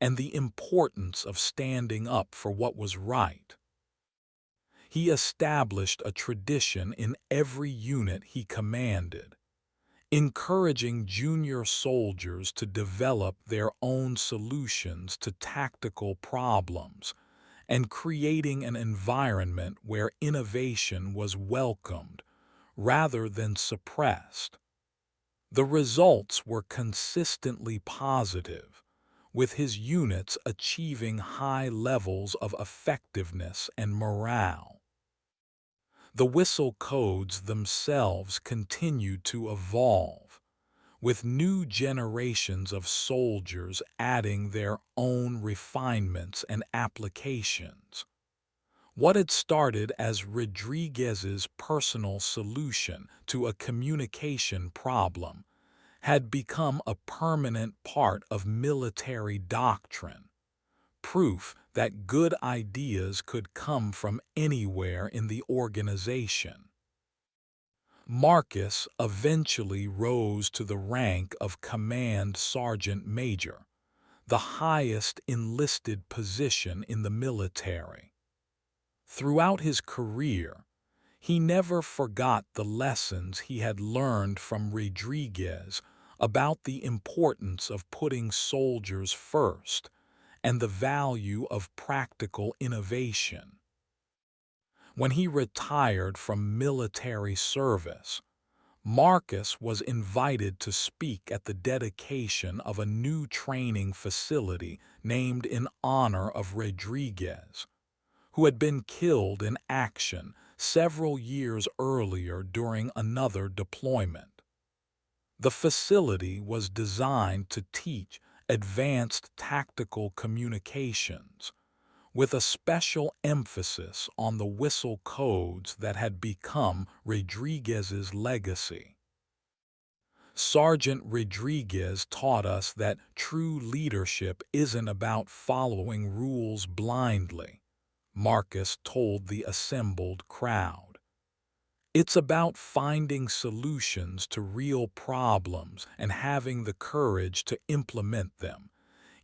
S1: and the importance of standing up for what was right. He established a tradition in every unit he commanded, encouraging junior soldiers to develop their own solutions to tactical problems and creating an environment where innovation was welcomed rather than suppressed. The results were consistently positive, with his units achieving high levels of effectiveness and morale. The whistle codes themselves continued to evolve, with new generations of soldiers adding their own refinements and applications. What had started as Rodriguez's personal solution to a communication problem had become a permanent part of military doctrine, proof that good ideas could come from anywhere in the organization. Marcus eventually rose to the rank of Command Sergeant Major, the highest enlisted position in the military. Throughout his career, he never forgot the lessons he had learned from Rodriguez about the importance of putting soldiers first and the value of practical innovation. When he retired from military service, Marcus was invited to speak at the dedication of a new training facility named in honor of Rodriguez, who had been killed in action several years earlier during another deployment. The facility was designed to teach advanced tactical communications, with a special emphasis on the whistle codes that had become Rodriguez's legacy. Sergeant Rodriguez taught us that true leadership isn't about following rules blindly, Marcus told the assembled crowd. It's about finding solutions to real problems and having the courage to implement them,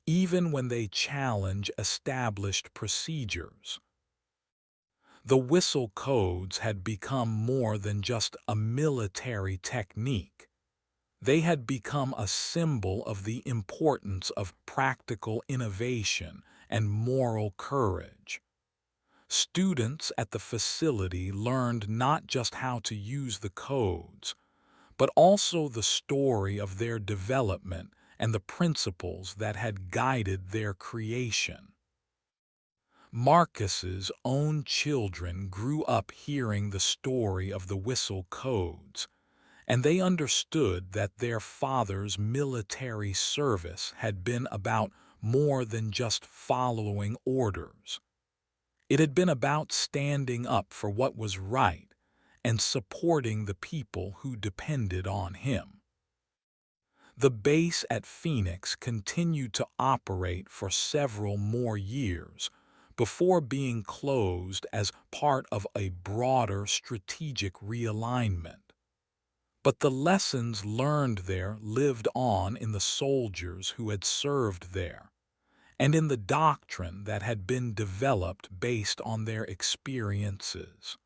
S1: even when they challenge established procedures. The whistle codes had become more than just a military technique. They had become a symbol of the importance of practical innovation and moral courage. Students at the facility learned not just how to use the codes, but also the story of their development and the principles that had guided their creation. Marcus's own children grew up hearing the story of the whistle codes, and they understood that their father's military service had been about more than just following orders. It had been about standing up for what was right and supporting the people who depended on him. The base at Phoenix continued to operate for several more years before being closed as part of a broader strategic realignment. But the lessons learned there lived on in the soldiers who had served there, and in the doctrine that had been developed based on their experiences.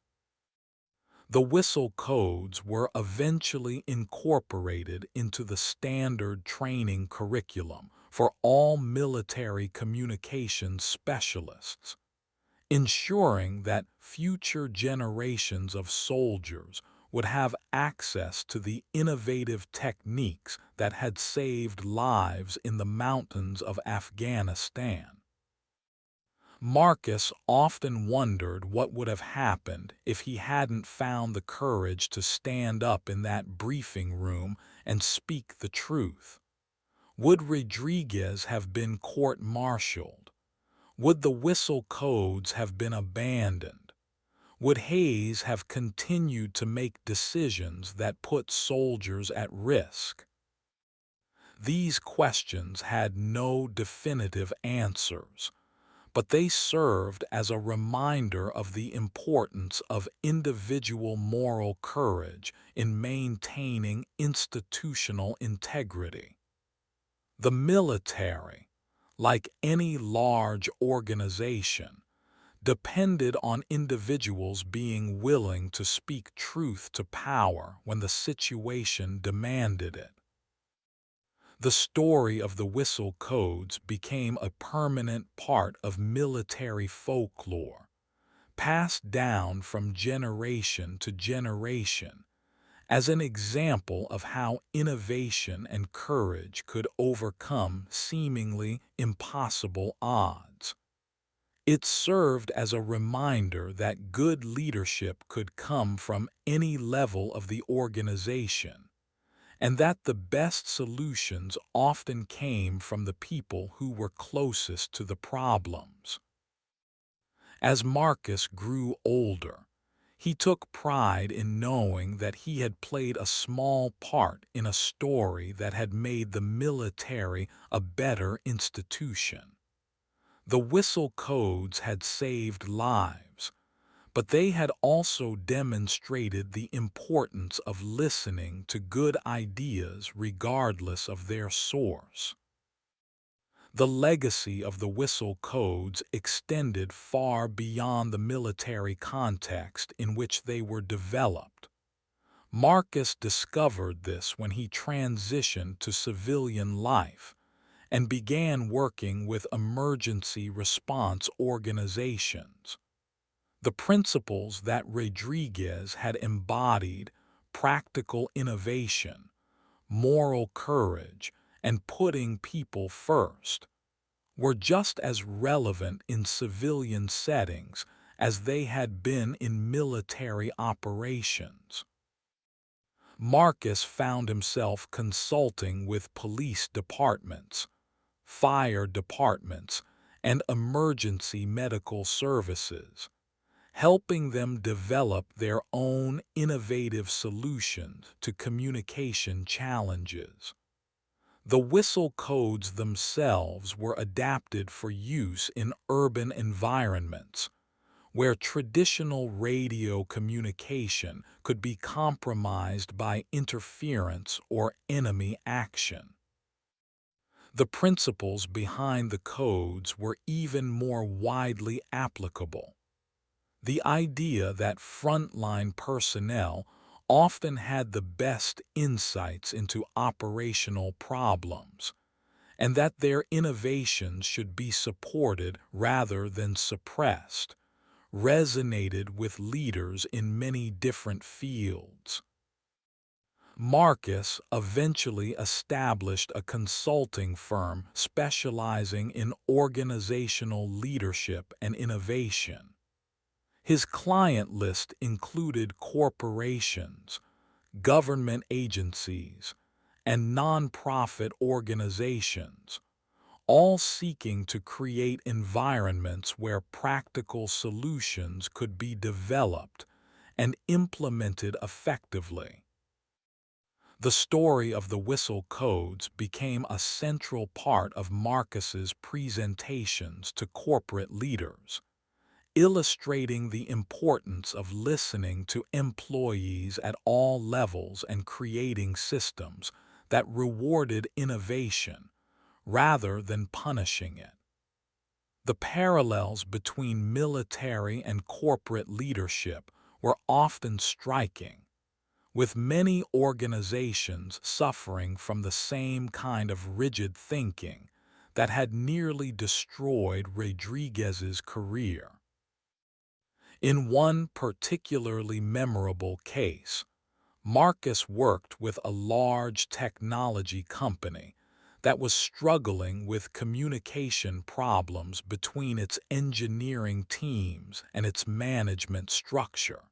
S1: The whistle codes were eventually incorporated into the standard training curriculum for all military communications specialists, ensuring that future generations of soldiers would have access to the innovative techniques that had saved lives in the mountains of Afghanistan. Marcus often wondered what would have happened if he hadn't found the courage to stand up in that briefing room and speak the truth. Would Rodriguez have been court-martialed? Would the whistle codes have been abandoned? Would Hayes have continued to make decisions that put soldiers at risk? These questions had no definitive answers, but they served as a reminder of the importance of individual moral courage in maintaining institutional integrity. The military, like any large organization, depended on individuals being willing to speak truth to power when the situation demanded it. The story of the whistle codes became a permanent part of military folklore, passed down from generation to generation, as an example of how innovation and courage could overcome seemingly impossible odds. It served as a reminder that good leadership could come from any level of the organization, and that the best solutions often came from the people who were closest to the problems. As Marcus grew older, he took pride in knowing that he had played a small part in a story that had made the military a better institution. The whistle codes had saved lives, but they had also demonstrated the importance of listening to good ideas regardless of their source. The legacy of the whistle codes extended far beyond the military context in which they were developed. Marcus discovered this when he transitioned to civilian life and began working with emergency response organizations. The principles that Rodriguez had embodied, practical innovation, moral courage, and putting people first, were just as relevant in civilian settings as they had been in military operations. Marcus found himself consulting with police departments, fire departments, and emergency medical services, helping them develop their own innovative solutions to communication challenges. The whistle codes themselves were adapted for use in urban environments, where traditional radio communication could be compromised by interference or enemy action. The principles behind the codes were even more widely applicable. The idea that frontline personnel often had the best insights into operational problems, and that their innovations should be supported rather than suppressed, resonated with leaders in many different fields. Marcus eventually established a consulting firm specializing in organizational leadership and innovation. His client list included corporations, government agencies, and nonprofit organizations, all seeking to create environments where practical solutions could be developed and implemented effectively. The story of the whistle codes became a central part of Marcus's presentations to corporate leaders, illustrating the importance of listening to employees at all levels and creating systems that rewarded innovation rather than punishing it. The parallels between military and corporate leadership were often striking, with many organizations suffering from the same kind of rigid thinking that had nearly destroyed Rodriguez's career. In one particularly memorable case, Marcus worked with a large technology company that was struggling with communication problems between its engineering teams and its management structure.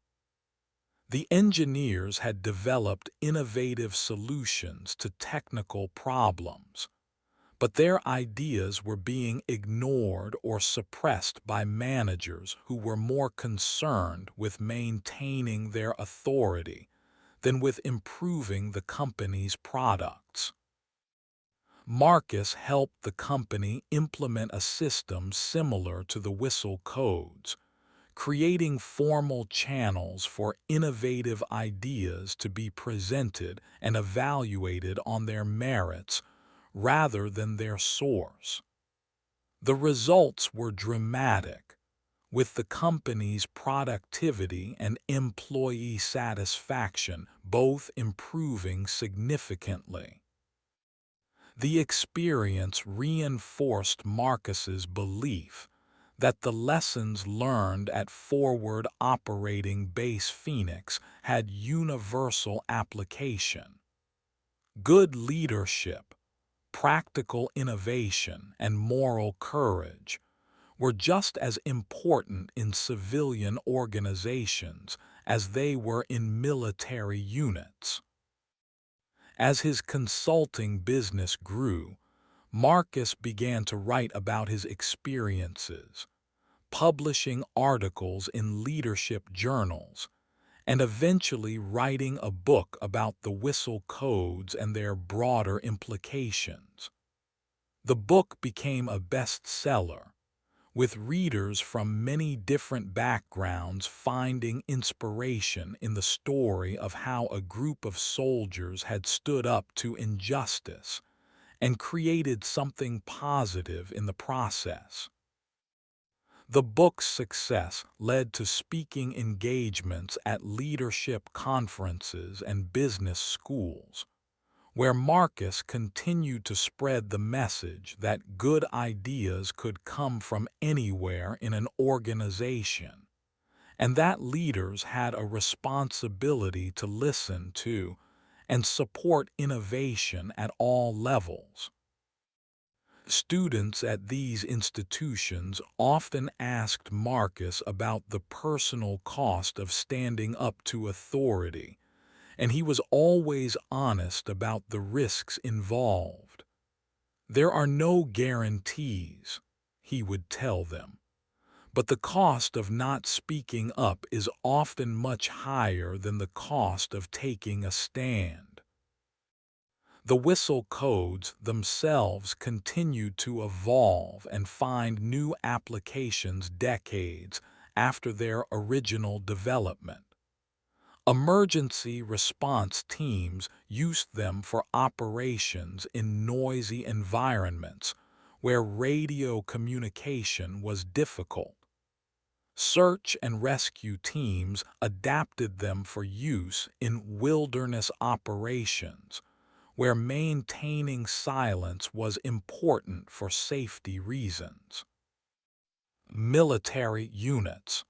S1: The engineers had developed innovative solutions to technical problems, but their ideas were being ignored or suppressed by managers who were more concerned with maintaining their authority than with improving the company's products. Marcus helped the company implement a system similar to the Whistle codes, creating formal channels for innovative ideas to be presented and evaluated on their merits rather than their source. The results were dramatic, with the company's productivity and employee satisfaction both improving significantly. The experience reinforced Marcus's belief that the lessons learned at Forward Operating Base Phoenix had universal application. Good leadership, practical innovation, and moral courage were just as important in civilian organizations as they were in military units. As his consulting business grew, Marcus began to write about his experiences, publishing articles in leadership journals, and eventually writing a book about the Whistle codes and their broader implications. The book became a bestseller, with readers from many different backgrounds finding inspiration in the story of how a group of soldiers had stood up to injustice and created something positive in the process. The book's success led to speaking engagements at leadership conferences and business schools, where Marcus continued to spread the message that good ideas could come from anywhere in an organization, and that leaders had a responsibility to listen to and support innovation at all levels. Students at these institutions often asked Marcus about the personal cost of standing up to authority, and he was always honest about the risks involved. There are no guarantees, he would tell them, but the cost of not speaking up is often much higher than the cost of taking a stand. The Whistle codes themselves continued to evolve and find new applications decades after their original development. Emergency response teams used them for operations in noisy environments where radio communication was difficult. Search and rescue teams adapted them for use in wilderness operations, where maintaining silence was important for safety reasons. Military units.